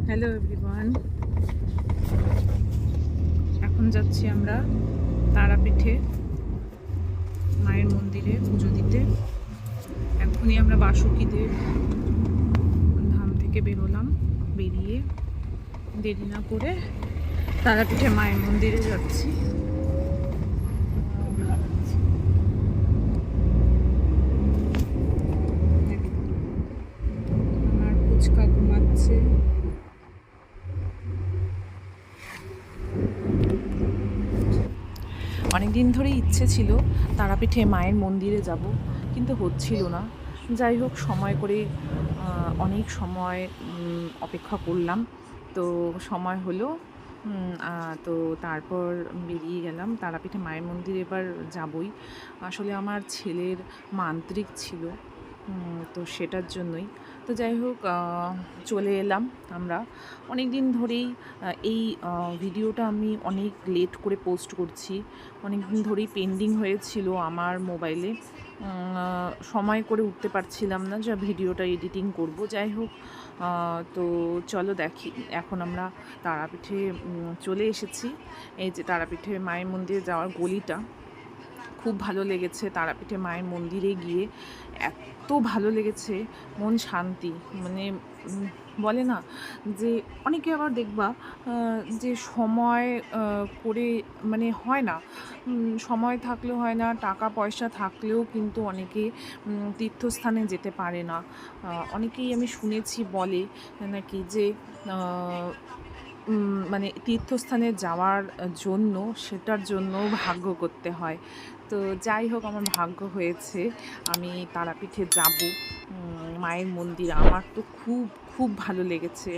Hello everyone, এখন যাচ্ছি আমরা তারাপীঠে মায়ের মন্দিরে পুজো দিতে। এখনই আমরা বাসুকিদের ধাম থেকে বেরোলাম, বেরিয়ে দেরি না করে তারাপীঠে মায়ের মন্দিরে যাচ্ছি। আমার ফুচকা ঘুমাচ্ছে। অনেক দিন ধরেই ইচ্ছে ছিল তারাপীঠে মায়ের মন্দিরে যাব, কিন্তু হচ্ছিল না। যাই হোক, সময় করে অনেক সময় অপেক্ষা করলাম, তো সময় হলো। তো তারপর বেরিয়ে গেলাম তারাপীঠে মায়ের মন্দিরে। এবার যাবই। আসলে আমার ছেলের মান্ত্রিক ছিল, তো সেটার জন্যই। তো যাই হোক, চলে এলাম আমরা। অনেক দিন ধরেই এই ভিডিওটা আমি অনেক লেট করে পোস্ট করছি। অনেক দিন ধরেই পেন্ডিং হয়েছিল আমার মোবাইলে। সময় করে উঠতে পারছিলাম না যা ভিডিওটা এডিটিং করব। যাই হোক, তো চলো দেখি। এখন আমরা তারাপীঠে চলে এসেছি। এই যে তারাপীঠে মায়ের মন্দিরে যাওয়ার গলিটা খুব ভালো লেগেছে। তারাপীঠে মায়ের মন্দিরে গিয়ে এত ভালো লেগেছে, মন শান্তি। মানে বলে না যে, অনেকে আবার দেখবা যে সময় করে মানে হয় না, সময় থাকলেও হয় না, টাকা পয়সা থাকলেও কিন্তু অনেকে তীর্থস্থানে যেতে পারে না। অনেকেই আমি শুনেছি বলে নাকি যে মানে তীর্থস্থানে যাওয়ার জন্য সেটার জন্য ভাগ্য করতে হয়। তো যাই হোক, আমার ভাগ্য হয়েছে, আমি তারাপীঠে যাব। মায়ের মন্দির আমার তো খুব খুব ভালো লেগেছে।